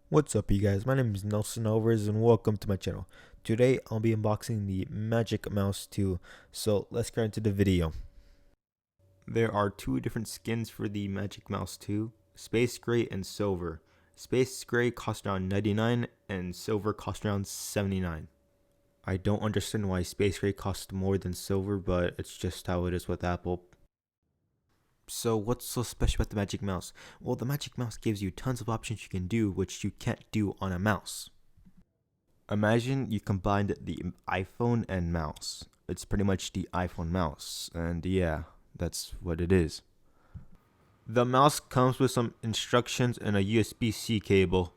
What's up, you guys? My name is Nelson Alvarez and welcome to my channel. Today I'll be unboxing the Magic Mouse 2, so let's get into the video. There are two different skins for the Magic Mouse 2, Space Gray and Silver. Space Gray costs around $99 and Silver costs around $79. I don't understand why Space Gray costs more than Silver, but it's just how it is with Apple. So what's so special about the Magic Mouse? Well, the Magic Mouse gives you tons of options you can do which you can't do on a mouse. Imagine you combined the iPhone and mouse. It's pretty much the iPhone mouse, and yeah, that's what it is. The mouse comes with some instructions and a USB-C cable.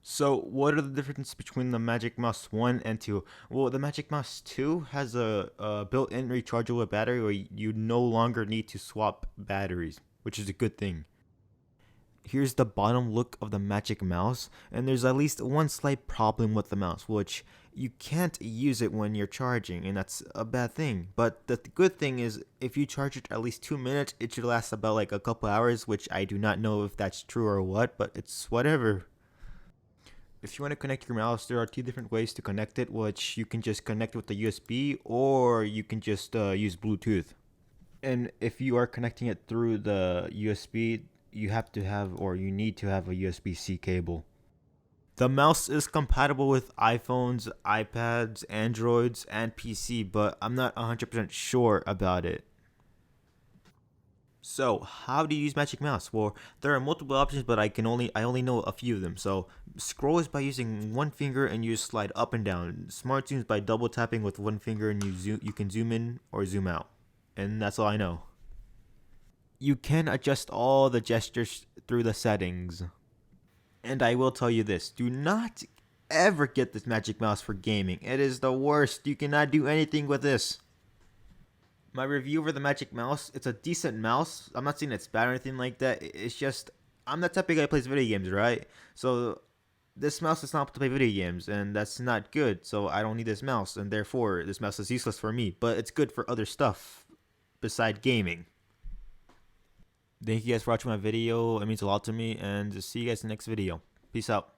So what are the differences between the Magic Mouse 1 and 2? Well, the Magic Mouse 2 has a built-in rechargeable battery where you no longer need to swap batteries, which is a good thing. Here's the bottom look of the Magic Mouse, and there's at least one slight problem with the mouse, which you can't use it when you're charging, and that's a bad thing. But the good thing is, if you charge it at least 2 minutes, it should last about like a couple hours, which I do not know if that's true or what, but it's whatever. If you want to connect your mouse, there are two different ways to connect it, which you can just connect with the USB or you can just use Bluetooth. And if you are connecting it through the USB, you have to have or you need to have a USB-C cable. The mouse is compatible with iPhones, iPads, Androids, and PC, but I'm not 100% sure about it. So, how do you use Magic Mouse? Well, there are multiple options, but I only know a few of them. So, scroll is by using one finger and you just slide up and down. Smart zoom is by double tapping with one finger and you can zoom in or zoom out. And that's all I know. You can adjust all the gestures through the settings. And I will tell you this, do not ever get this Magic Mouse for gaming. It is the worst. You cannot do anything with this. My review for the Magic Mouse, it's a decent mouse. I'm not saying it's bad or anything like that. It's just, I'm the type of guy who plays video games, right? So, this mouse is not to play video games, and that's not good. So, I don't need this mouse, and therefore, this mouse is useless for me. But it's good for other stuff beside gaming. Thank you guys for watching my video. It means a lot to me, and see you guys in the next video. Peace out.